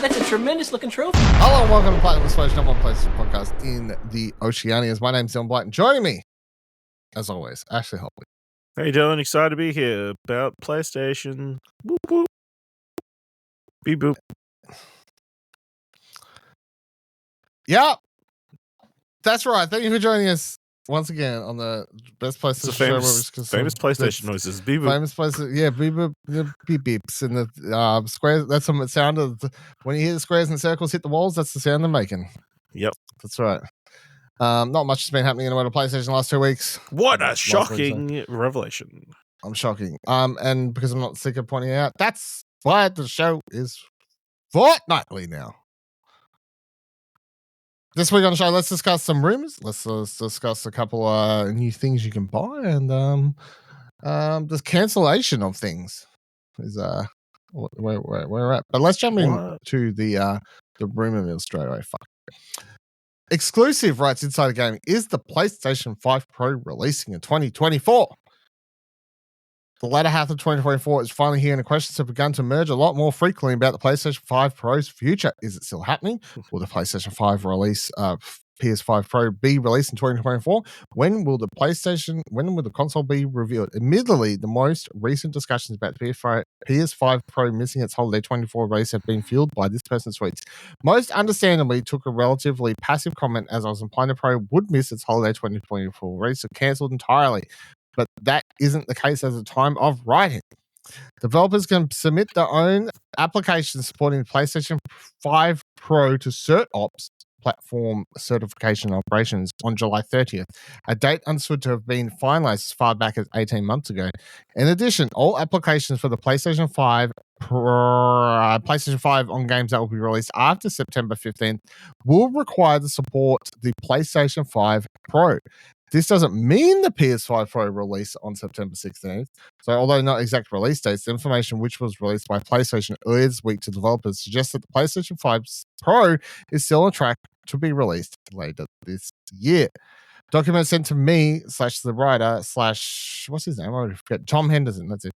that's a tremendous looking trophy. Hello and welcome to Platinum Persuasion, number one PlayStation podcast in the Oceanias. My name's Dylan Blight, and joining me, as always, Ashley Hopley. Hey Dylan, excited to be here about PlayStation. Boop boop. Beep boop. Yeah, that's right. Thank you for joining us once again on the best PlayStation show. Famous PlayStation noises. Beep boop. Famous PlayStation, yeah, beep boop, beep beeps, and the squares. That's the sound of when you hear the squares and circles hit the walls. That's the sound they're making. Yep, that's right. Not much has been happening in the world of PlayStation the last 2 weeks. What a shocking revelation! I'm shocking. And because I'm not sick of pointing out, that's why the show is fortnightly now. This week on the show, let's discuss some rumors. Let's discuss a couple new things you can buy, and the cancellation of things is where we're at. But let's jump into the rumor mill straight away. Fuck. Exclusive rights Insider Gaming is the PlayStation 5 Pro releasing in 2024. The latter half of 2024 is finally here, and the questions have begun to emerge a lot more frequently about the PlayStation 5 Pro's future. Is it still happening? Will the PlayStation 5 release PS5 Pro be released in 2024? When will the console be revealed? Admittedly, the most recent discussions about the PS5 Pro missing its holiday 24 release have been fueled by this person's tweets. Most understandably took a relatively passive comment as I was implying the Pro would miss its holiday 2024 release or cancelled entirely. But that isn't the case at the time of writing. Developers can submit their own applications supporting the PlayStation 5 Pro to CertOps platform certification operations on July 30th, a date understood to have been finalized as far back as 18 months ago. In addition, all applications for the PlayStation 5 on games that will be released after September 15th will require the support the PlayStation 5 Pro. This doesn't mean the PS5 Pro release on September 16th. So, although not exact release dates, the information which was released by PlayStation earlier this week to developers suggests that the PlayStation 5 Pro is still on track to be released later this year. Document sent to me / the writer / what's his name? I already forget. Tom Henderson. That's it.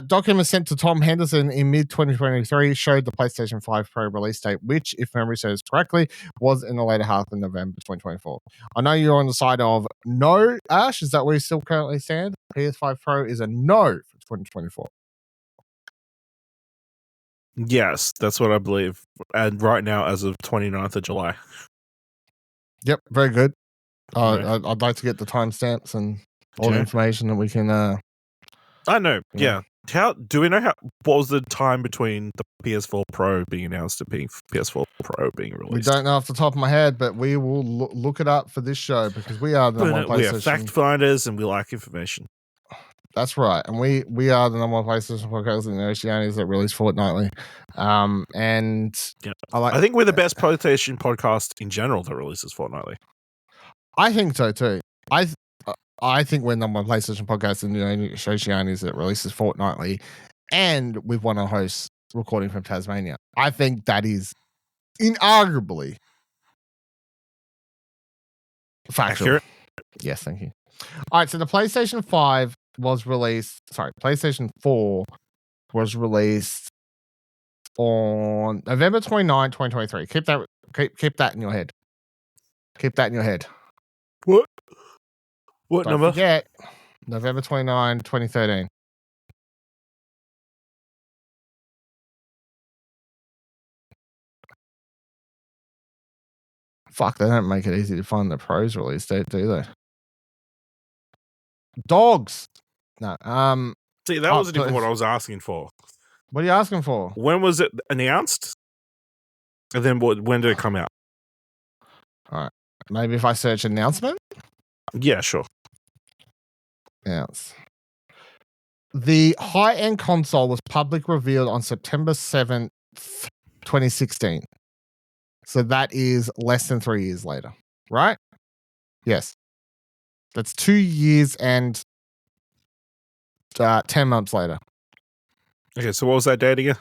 Document sent to Tom Henderson in mid-2023 showed the PlayStation 5 Pro release date, which, if memory serves correctly, was in the later half of November 2024. I know you're on the side of no, Ash. Is that where you still currently stand? PS5 Pro is a no for 2024. Yes, that's what I believe. And right now, as of 29th of July. Yep, very good. I'd like to get the timestamps and all the information that we can. I know. Yeah. How do we know what was the time between the PS4 Pro being announced and PS4 Pro being released? We don't know off the top of my head, but we will look it up for this show because we are the number one PlayStation. We are fact finders and we like information. That's right, and we are the number one PlayStation podcast in the Oceanias that release fortnightly. And yeah. I think we're the best PlayStation podcast in general that releases fortnightly. I think so too. I think we're number one PlayStation podcast in the Oceanias that releases fortnightly, and with one of our hosts recording from Tasmania. I think that is inarguably factual. Accurate. Yes, thank you. All right, so the PlayStation 5 was released. Sorry, PlayStation 4 was released on November 29, 2023. Keep that in your head. Keep that in your head. What Don't number? Forget, November 29, 2013. Fuck, they don't make it easy to find the Pro's release date, do they? Dogs. No. See, that wasn't even what I was asking for. What are you asking for? When was it announced? And then when did it come out? All right. Maybe if I search announcement? Yeah, sure. Yes. The high-end console was publicly revealed on September 7th, 2016. So that is less than 3 years later, right? Yes. That's 2 years and 10 months later. Okay, so what was that date again?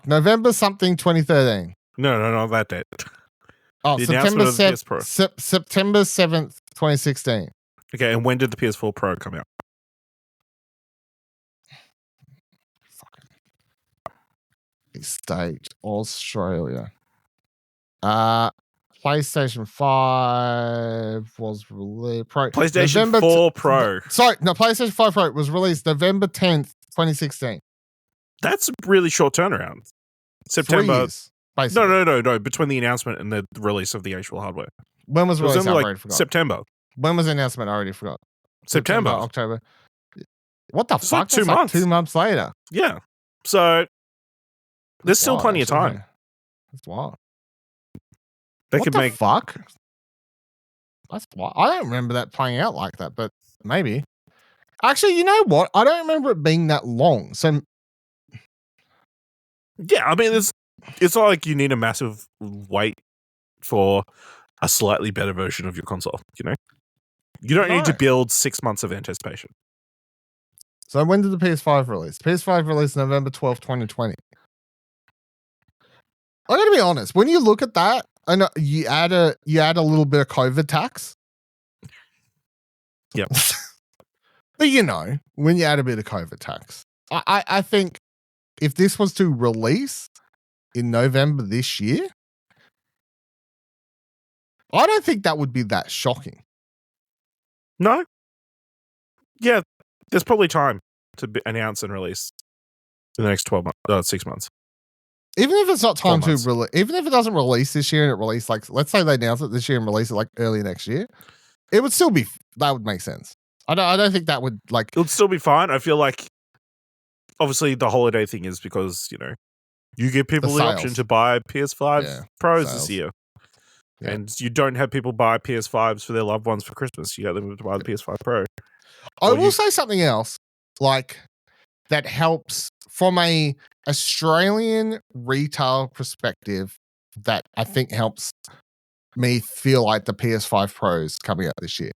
November something 2013. No, that date. Oh, the September announcement of the PS Pro. September 7th, 2016. Okay, and when did the PS4 Pro come out? State, Australia. PlayStation 5 was released. PlayStation 4 Pro. PlayStation 5 Pro was released November 10th, 2016. That's a really short turnaround. September. 3 years, basically. No. Between the announcement and the release of the actual hardware. When was it released? I already forgot. September. When was the announcement? I already forgot. September. October. What the fuck? Like 2 months. 2 months later. Yeah. So there's still plenty of time. Yeah. That's wild. What the fuck? That's wild. I don't remember that playing out like that, but maybe. Actually, you know what? I don't remember it being that long. So yeah, I mean, it's not like you need a massive wait for a slightly better version of your console, you know? You don't need to build 6 months of anticipation. So when did the PS5 release? PS5 released November 12th, 2020. I gotta be honest, when you look at that, I know you add a little bit of COVID tax. Yep. But you know, when you add a bit of COVID tax, I think if this was to release in November this year, I don't think that would be that shocking. No? Yeah, there's probably time to announce and release in the next 6 months. Even if it's not time to release, even if it doesn't release this year and it released like, let's say they announce it this year and release it like early next year, it would still be, that would make sense. I don't think that would like. It would still be fine. I feel like obviously the holiday thing is because, you know, you give people the option to buy PS5 Pros this year. Yeah. And you don't have people buy PS5s for their loved ones for Christmas. You get them to buy the PS5 Pro. I will say something else, like that helps from a Australian retail perspective that I think helps me feel like the PS5 Pro is coming out this year.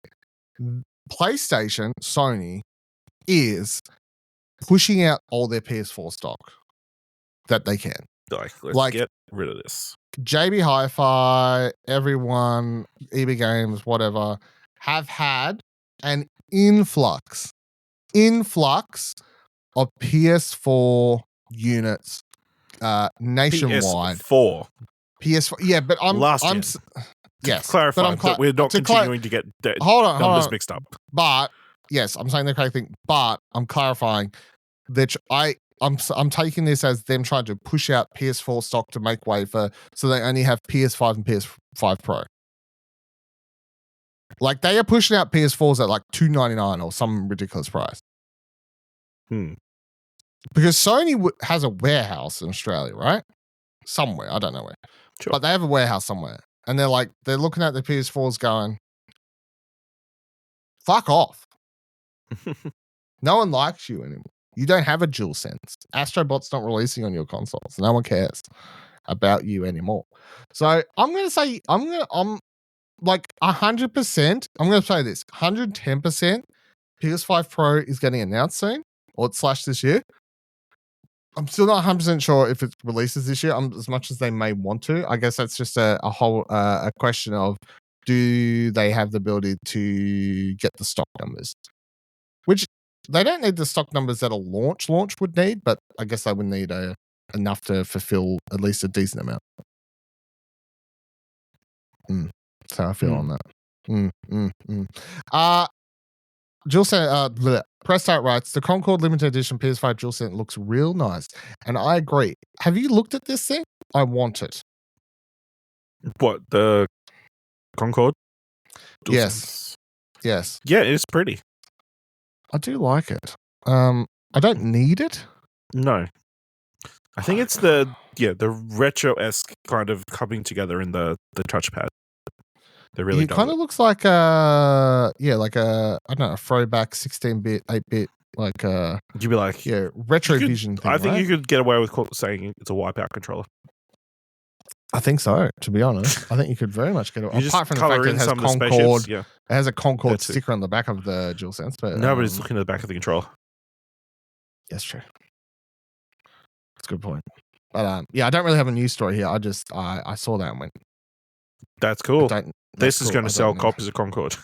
PlayStation, Sony is pushing out all their PS4 stock that they can. Let's get rid of this. JB Hi-Fi, everyone, EB Games, whatever, have had an influx of PS4 units nationwide. PS4. Yeah, but I'm yes. Clarify that we're not continuing to get numbers mixed up. But yes, I'm saying the correct thing. But I'm clarifying that I'm taking this as them trying to push out PS4 stock to make way for, so they only have PS5 and PS5 Pro. Like they are pushing out PS4s at like $299 or some ridiculous price. Because Sony has a warehouse in Australia, right? Somewhere, I don't know where, but they have a warehouse somewhere, and they're looking at the PS4s going, "Fuck off! No one likes you anymore. You don't have a DualSense. Astrobot's not releasing on your consoles. No one cares about you anymore." So I'm gonna say I'm like 100%. I'm gonna say this 110%. PS5 Pro is getting announced soon or / this year. I'm still not 100% sure if it releases this year, as much as they may want to. I guess that's just a whole a question of, do they have the ability to get the stock numbers? Which they don't need the stock numbers that a launch would need, but I guess they would need enough to fulfill at least a decent amount. That's how I feel on that. DualSense, Press Start writes, the Concord limited edition PS5 DualSense looks real nice, and I agree. Have you looked at this thing? I want it. What, the Concord? DualSense? Yes. Yeah, it's pretty. I do like it. I don't need it. No. I think it's the retro-esque kind of coming together in the touchpad. It kind of looks like I don't know, a throwback 16-bit, 8-bit, like you'd be like, Retrovision thing. I think you could get away with saying it's a wipeout controller. I think so, to be honest. I think you could very much get away. Apart from the fact that it has Concord, it has a Concord sticker on the back of the DualSense, but nobody's looking at the back of the controller. That's true. That's a good point. But I don't really have a news story here. I saw that and went, that's cool. This is going to sell copies of Concord.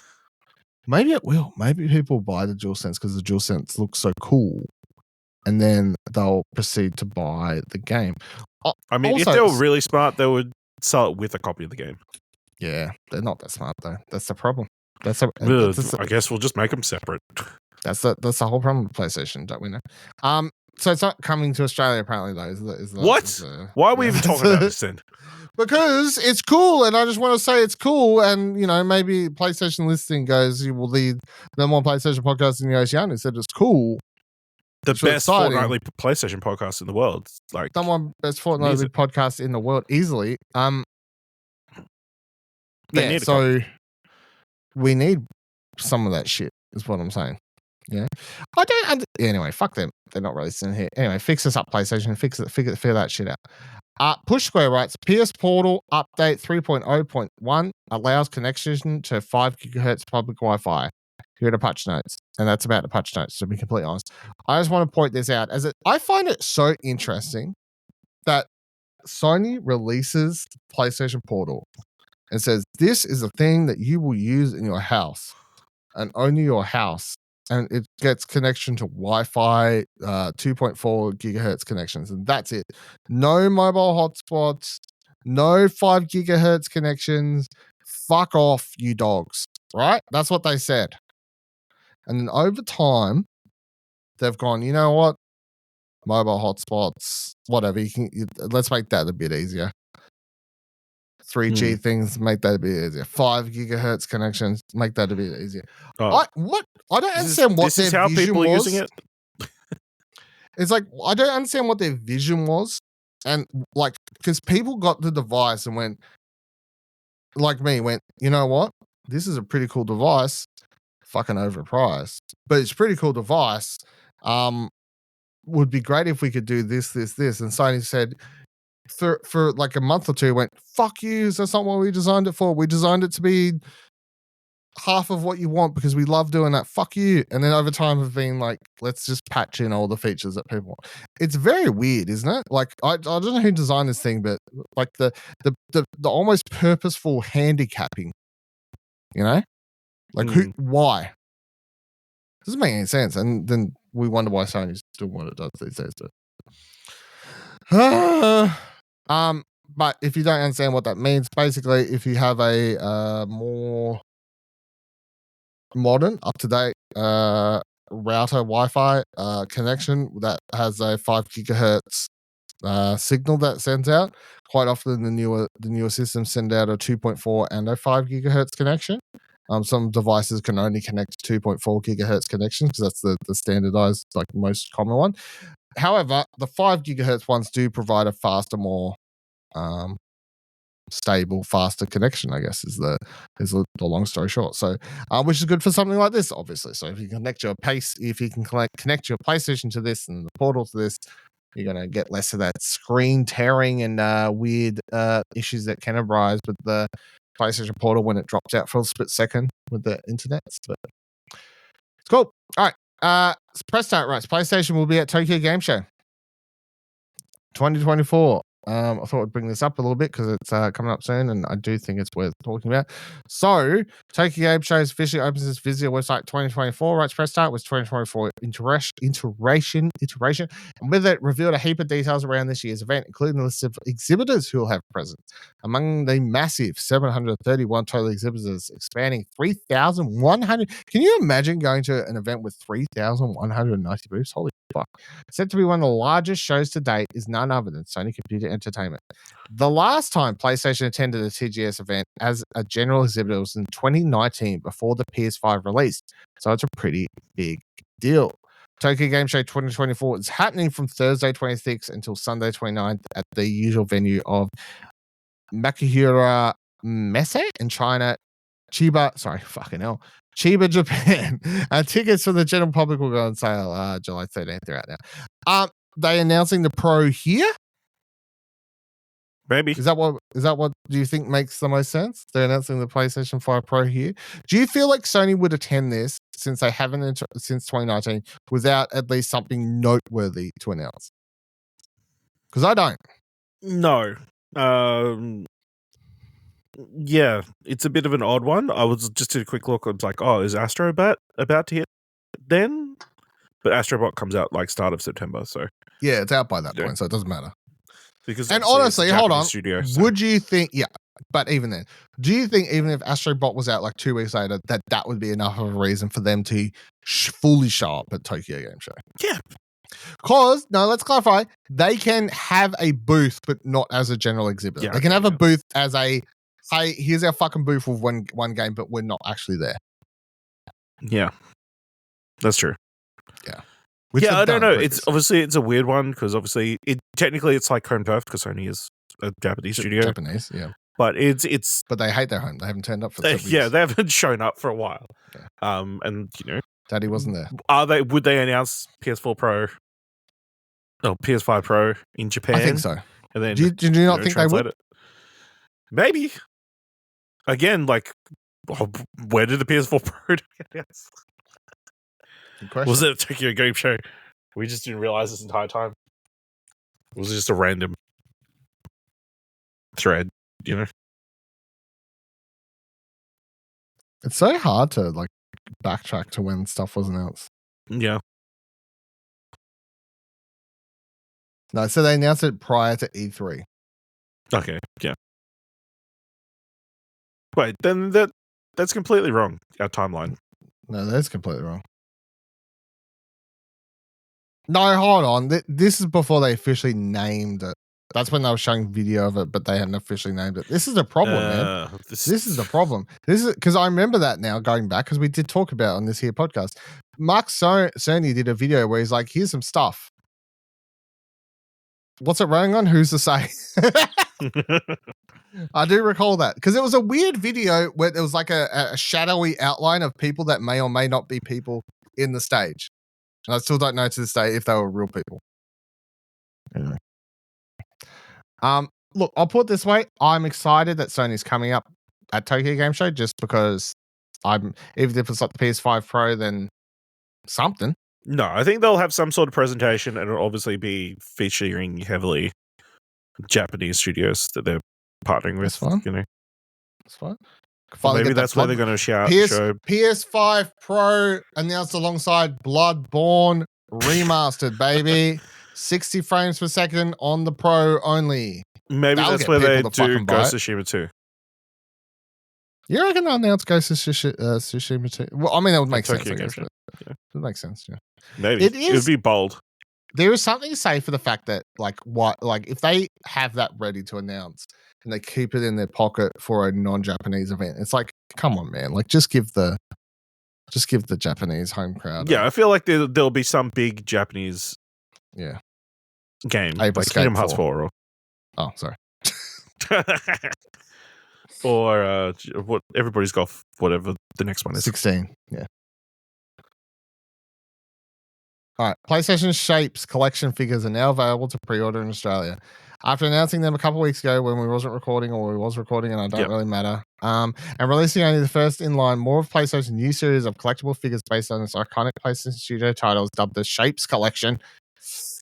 Maybe it will. Maybe people buy the DualSense because the DualSense looks so cool. and then they'll proceed to buy the game. I mean, also, if they were really smart, they would sell it with a copy of the game. Yeah, they're not that smart though. That's the problem. I guess we'll just make them separate. That's the whole problem with PlayStation, don't we know? So it's not coming to Australia apparently though. What? Why are we even talking about this then? Because it's cool, and I just want to say it's cool, and maybe PlayStation listing goes, you will lead the more PlayStation podcast in the Oceania said it's cool. The best fortnightly PlayStation podcast in the world. Like best fortnightly podcast in the world easily. So we need some of that shit, is what I'm saying. Yeah. Anyway, fuck them. They're not releasing it here. Anyway, fix this up, PlayStation. Figure that shit out. Push Square writes, PS Portal update 3.0.1 allows connection to 5 gigahertz public Wi-Fi. Here are the patch notes. And that's about the patch notes, to be completely honest. I just want to point this out. I find it so interesting that Sony releases PlayStation Portal and says, this is a thing that you will use in your house and only your house. And it gets connection to Wi-Fi, 2.4 gigahertz connections, and that's it. No mobile hotspots, no 5 gigahertz connections. Fuck off, you dogs. Right? That's what they said. And then over time, they've gone, you know what? Mobile hotspots, whatever. Let's make that a bit easier. 3G things, make that a bit easier. 5 gigahertz connections, make that a bit easier. I don't understand what their vision was. This is how people are using it? It's like, I don't understand what their vision was. And like, because people got the device and went, like me, you know what? This is a pretty cool device. Fucking overpriced. But it's a pretty cool device. Would be great if we could do this. And Sony said, for like a month or two, went, fuck you, that's not what we designed it for. We designed it to be half of what you want because we love doing that. Fuck you. And then over time have been like, let's just patch in all the features that people want. It's very weird, isn't it? Like, I don't know who designed this thing, but like the almost purposeful handicapping, like why? Doesn't make any sense. And then we wonder why Sony's doing what it does these days. But if you don't understand what that means, basically, if you have a more modern, up-to-date router Wi-Fi connection that has a 5 gigahertz signal that sends out, quite often the newer systems send out a 2.4 and a 5 gigahertz connection. Some devices can only connect to 2.4 gigahertz connections because that's the standardized, like most common one. However, the 5 gigahertz ones do provide a faster, more stable, faster connection, I guess, is the long story short. So, which is good for something like this, obviously. So, if you connect your connect your PlayStation to this and the Portal to this, you're going to get less of that screen tearing and weird issues that can arise with the PlayStation Portal when it drops out for a split second with the internet. But it's cool. All right. Press start rights. PlayStation will be at Tokyo Game Show 2024. I thought I'd bring this up a little bit because it's coming up soon, and I do think it's worth talking about. So, Tokyo Game Show officially opens its visitor website 2024. Rights press start was 2024 iteration, and with it revealed a heap of details around this year's event, including a list of exhibitors who will have presence. Among the massive 731 total exhibitors, expanding 3,100. Can you imagine going to an event with 3,190 booths? Holy fuck. Said to be one of the largest shows to date is none other than Sony Computer Entertainment. The last time PlayStation attended a TGS event as a general exhibitor was in 2019 before the PS5 release. So it's a pretty big deal. Tokyo Game Show 2024 is happening from Thursday 26th until Sunday 29th at the usual venue of Makihira Messe in China, Chiba, Japan. Tickets for the general public will go on sale July 13th right now. They announcing the Pro here? Maybe. Is that what do you think makes the most sense? They're announcing the PlayStation 5 Pro here. Do you feel like Sony would attend this since they haven't since 2019 without at least something noteworthy to announce? Because I don't. No. Yeah, it's a bit of an odd one. I was just did a quick look. I was like, oh, is Astro about to hit then? But Astrobot comes out like start of September, so yeah, it's out by that point, so it doesn't matter. Because and honestly, hold on, studio, so. Would you think? Yeah, but even then, do you think even if Astrobot was out like 2 weeks later, that would be enough of a reason for them to fully show up at Tokyo Game Show? Yeah. Because, no, let's clarify, they can have a booth, but not as a general exhibitor. Yeah, they can have a booth as a, hey, here's our fucking booth with one game, but we're not actually there. Yeah. That's true. Yeah. Yeah, I don't know. Previously. It's a weird one because obviously technically it's like home turf because Sony is a Japanese studio. Japanese, yeah. But it's but they hate their home. They haven't turned up for they haven't shown up for a while. Yeah. And Daddy wasn't there. Would they announce PS4 Pro? Oh, PS5 Pro in Japan? I think so. And then do you not think they would? It? Maybe. Again, like, where did the PS4 Pro get announced? Was it a Tokyo Game Show? We just didn't realize this entire time. It was just a random thread, It's so hard to like backtrack to when stuff was announced. Yeah. No, so they announced it prior to E3. Okay, yeah. Wait, then that's completely wrong, our timeline. No, that's completely wrong. No, hold on. This is before they officially named it. That's when they were showing video of it, but they hadn't officially named it. This is the problem, man. This is the problem. This is because I remember that now going back because we did talk about it on this here podcast. Mark Cerny did a video where he's like, here's some stuff. What's it running on? Who's to say? I do recall that because it was a weird video where there was like a shadowy outline of people that may or may not be people in the stage. And I still don't know to this day if they were real people. Anyway. Look, I'll put it this way. I'm excited that Sony's coming up at Tokyo Game Show just because even if it's like the PS5 Pro, then something. No, I think they'll have some sort of presentation and it'll obviously be featuring heavily Japanese studios that they're partnering with. That's fine. Maybe that's where they're going to show PS5 Pro announced alongside Bloodborne Remastered, baby. 60 frames per second on the Pro only. Maybe that's where they do Ghost of Tsushima 2. You reckon they'll announce Ghost of Tsushima 2? Well, I mean, that would make sense. I guess, it would make sense, yeah. Maybe. It would be bold. There is something to say for the fact that, like, if they have that ready to announce and they keep it in their pocket for a non-Japanese event, it's like, come on, man. Like, just give the Japanese home crowd. Yeah, I feel like there'll be some big Japanese game. Like Kingdom Hearts 4. Oh, sorry. Or what? Everybody's Golf, whatever the next one is. 16, yeah. All right, PlayStation Shapes collection figures are now available to pre-order in Australia. After announcing them a couple of weeks ago when we wasn't recording, or we was recording, and I don't really matter, and releasing only the first in line, more of PlayStation's new series of collectible figures based on its iconic PlayStation Studio titles dubbed the Shapes Collection.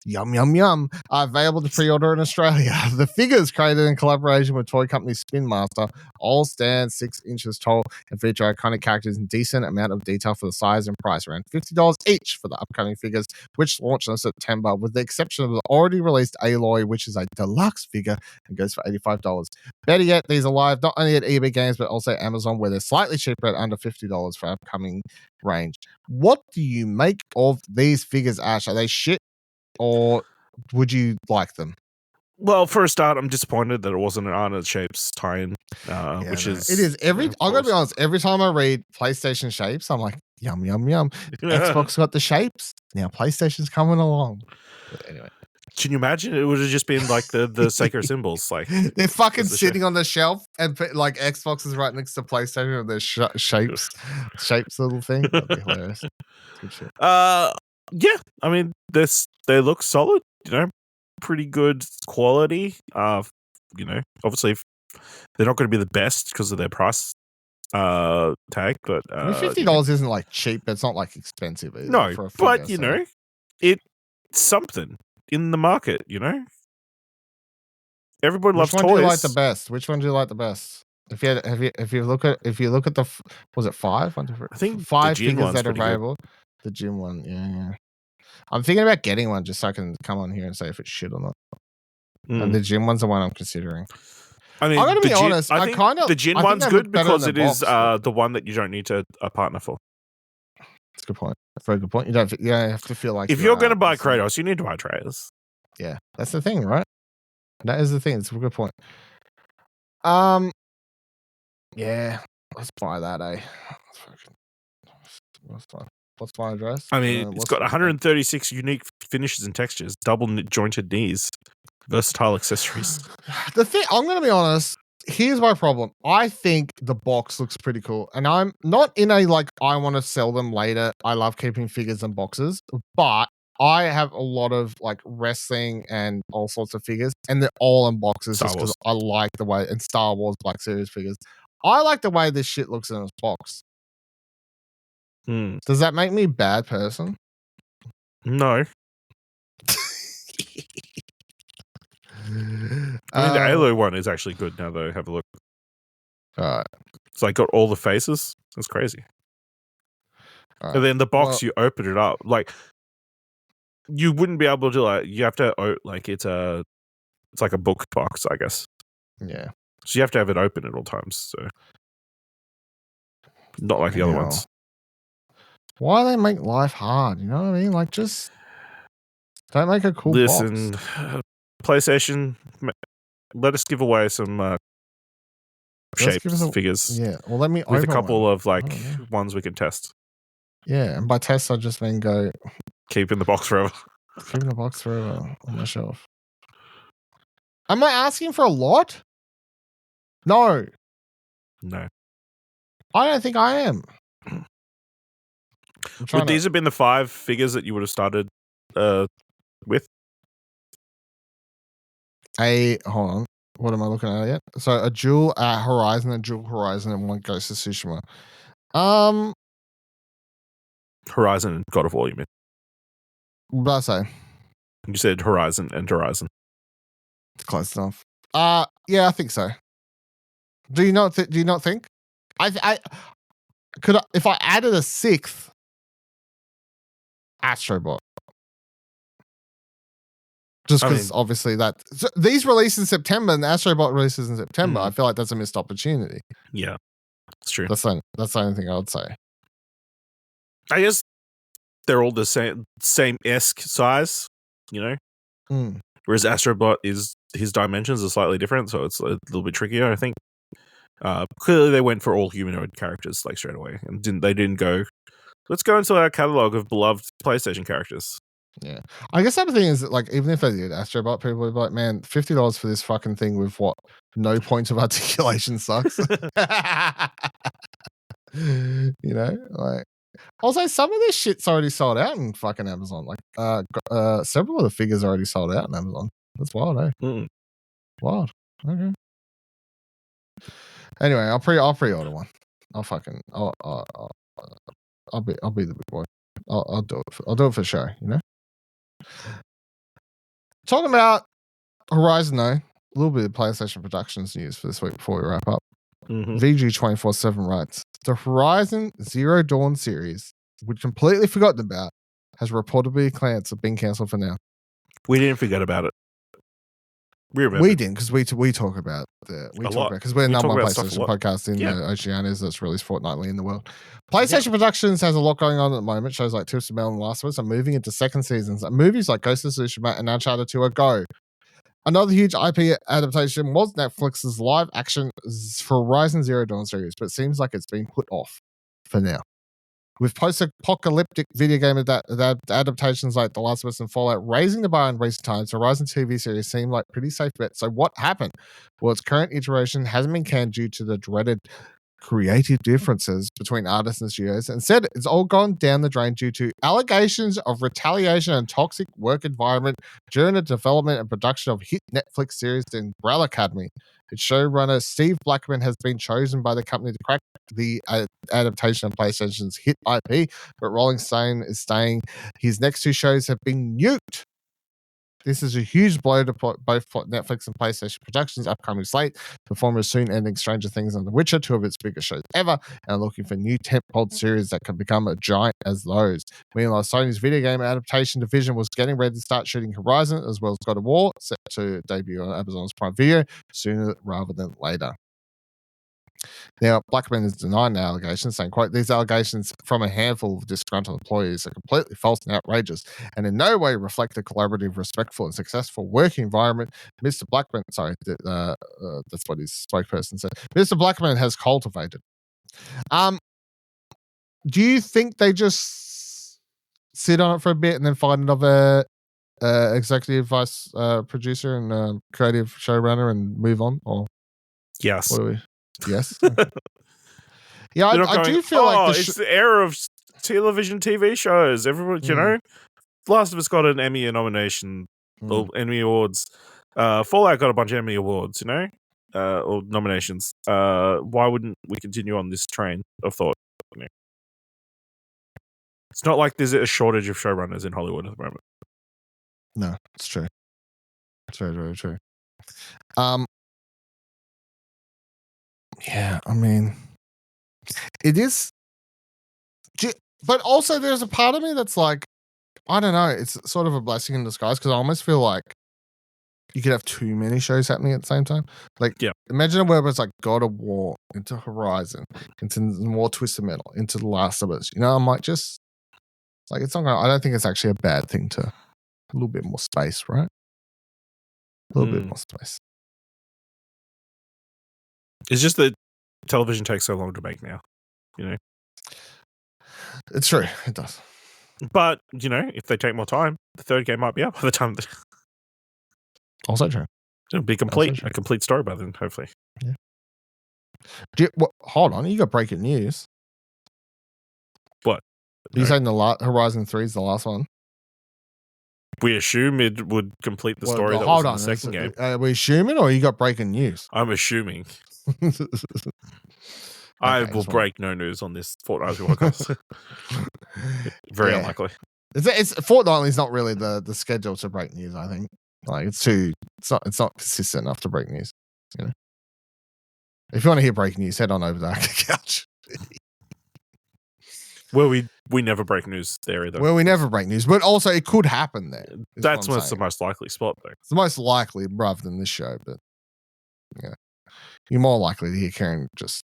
Yum, yum, yum, are available to pre-order in Australia. The figures, created in collaboration with toy company Spin Master, all stand 6 inches tall and feature iconic characters in decent amount of detail for the size and price, around $50 each for the upcoming figures, which launch in September, with the exception of the already released Aloy, which is a deluxe figure and goes for $85. Better yet, these are live not only at eBay Games, but also Amazon, where they're slightly cheaper at under $50 for upcoming range. What do you make of these figures, Ash? Are they shit? Or would you like them? Well, for a start, I'm disappointed that it wasn't an Arnold Shapes tie-in, which is... It is. I got to be honest, every time I read PlayStation Shapes, I'm like, yum, yum, yum. Xbox got the shapes. Now PlayStation's coming along. But anyway. Can you imagine? It would have just been like the sacred symbols. Like they're fucking sitting on the shelf and like Xbox is right next to PlayStation with their shapes little thing. That'd be hilarious. Good shit. Yeah, I mean, they look solid, pretty good quality. Obviously they're not going to be the best because of their price tag, but $50 isn't like cheap, but it's not like expensive either. No, for a figure, but it's something in the market. Everybody loves toys. Which one do you like the best? Which one do you like the best? If you look at the was it 5? I think 5 figures that are available. The gym one, yeah. I'm thinking about getting one just so I can come on here and say if it's shit or not. And the gym one's the one I'm considering. I mean, I'm gonna be honest. I think the gin one's good because it is the one that you don't need a partner for. That's a good point. That's a very good point. You don't have to feel like if you're going to buy Kratos, you need to buy Atreus. Yeah, that's the thing, right? That is the thing. It's a good point. Yeah, let's buy that, eh? What's my address? I mean, it's got 136 unique finishes and textures, double jointed knees, versatile accessories. The thing, I'm going to be honest. Here's my problem. I think the box looks pretty cool, and I'm not in a like I want to sell them later. I love keeping figures and boxes, but I have a lot of like wrestling and all sorts of figures, and they're all in boxes just because I like the way, and Star Wars Black Series figures. I like the way this shit looks in a box. Does that make me a bad person? No. I mean, the Halo one is actually good now, though. Have a look. All right. So I got all the faces. That's crazy. Right. And then the box, you open it up. Like, you wouldn't be able to, like, you have to, like, it's like a book box, I guess. Yeah. So you have to have it open at all times. So not like the other ones. Why do they make life hard? You know what I mean? Like, just don't make a cool box. PlayStation, let us give away some shapes, figures. Yeah. Well, let me with a couple of like ones we can test. Yeah, and by test, I just mean go keep in the box forever. Keep in the box forever on my shelf. Am I asking for a lot? No. No. I don't think I am. Would these have been the 5 figures that you would have started with? Hold on. What am I looking at yet? So a dual Horizon, and one Ghost of Tsushima. Horizon and God of War, you mean? What did I say? You said Horizon and Horizon. It's close enough. Yeah, I think so. Do you not think? I could if I added a 6th Astrobot. Just because obviously these release in September and the Astrobot releases in September, I feel like that's a missed opportunity. Yeah, that's true. That's the only thing I would say. I guess they're all the same-esque size, you know? Whereas Astrobot his dimensions are slightly different, so it's a little bit trickier, I think. Clearly they went for all humanoid characters like straight away, and they didn't go, let's go into our catalog of beloved PlayStation characters. Yeah, I guess the other thing is that, like, even if they did Astrobot, people would be like, man, $50 for this fucking thing with what? No points of articulation sucks. You know, like, also some of this shit's already sold out in fucking Amazon. Like, several of the figures are already sold out in Amazon. That's wild, eh? Wild. Okay. Anyway, I'll pre-order one. I'll be the big boy. I'll do it. I'll do it for show. You know. Talking about Horizon, though, a little bit of PlayStation Productions news for this week before we wrap up. VG247 writes, the Horizon Zero Dawn series, which completely forgotten about, has reportedly been cancelled for now. We didn't forget about it. We didn't, because we talk about because we're the number one PlayStation podcast in the Oceanias that's released fortnightly in the world. PlayStation Productions has a lot going on at the moment. Shows like Twisted Metal and Last of Us are moving into second seasons. And movies like Ghost of Tsushima and Uncharted 2 are go. Another huge IP adaptation was Netflix's live action for Horizon Zero Dawn series, but it seems like it's been put off for now. With post-apocalyptic video game adaptations like The Last of Us and Fallout raising the bar in recent times, Horizon TV series seemed like pretty safe bet. So what happened? Well, its current iteration hasn't been canned due to the dreaded creative differences between artists and studios. Instead, it's all gone down the drain due to allegations of retaliation and toxic work environment during the development and production of hit Netflix series The Umbrella Academy. Its showrunner Steve Blackman has been chosen by the company to crack the adaptation of PlayStation's hit IP, but Rolling Stone is saying his next 2 shows have been nuked. This is a huge blow to both Netflix and PlayStation Productions' upcoming slate. Performers soon ending Stranger Things and The Witcher, two of its biggest shows ever, and looking for new tentpole series that can become a giant as those. Meanwhile, Sony's video game adaptation division was getting ready to start shooting Horizon as well as God of War, set to debut on Amazon's Prime Video sooner rather than later. Now, Blackman is denying the allegations, saying, quote, "These allegations from a handful of disgruntled employees are completely false and outrageous and in no way reflect a collaborative, respectful, and successful working environment Mr. Blackman," that's what his spokesperson said, "Mr. Blackman has cultivated." Do you think they just sit on it for a bit and then find another executive vice producer and creative showrunner and move on? Or yes. What do we... Yes. Yeah, I do feel like it's the era of television TV shows. Everyone, you know, Last of Us got an Emmy nomination, or Emmy Awards. Fallout got a bunch of Emmy Awards, you know, or nominations. Why wouldn't we continue on this train of thought? You know? It's not like there's a shortage of showrunners in Hollywood at the moment. No, it's true. It's very, very true. Yeah, I mean, it is. But also, there's a part of me that's like, I don't know. It's sort of a blessing in disguise because I almost feel like you could have too many shows happening at the same time. Like, imagine a world where it's like God of War into Horizon, into more Twisted Metal, into The Last of Us. You know, I'm like, just like, it's not. I don't think it's actually a bad thing to a little bit more space, right? A little bit more space. It's just that television takes so long to make now, you know. It's true, it does. But you know, if they take more time, the third game might be out by the time. Also true. It'll be complete, a complete story by then, hopefully. Yeah. Hold on, you got breaking news. What? Are you saying the Horizon 3 is the last one? We assume it would complete the story that was in the second game. Are we assuming, or you got breaking news? I'm assuming. I will break no news on this fortnightly podcast. Very unlikely. It's fortnightly is not really the schedule to break news. I think like it's not consistent enough to break news. You know, if you want to hear breaking news, head on over to the couch. Well, we never break news there either. Well, we never break news, but also it could happen there. That's what's the most likely spot, though. It's the most likely rather than this show, but yeah, you're more likely to hear Karen just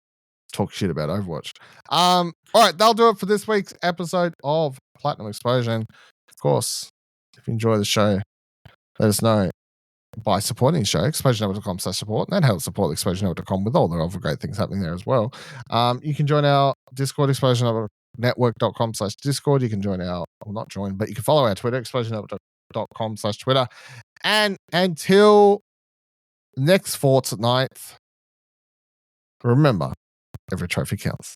talk shit about Overwatch. All right, that'll do it for this week's episode of Platinum Explosion. Of course, if you enjoy the show, let us know by supporting the show, explosionnetwork.com/support, and that helps support explosionnetwork.com with all the other great things happening there as well. You can join our Discord, explosionnetwork.com/Discord. You can join not join, but you can follow our Twitter, explosionnetwork.com/Twitter. And until next fortnight, remember, every trophy counts.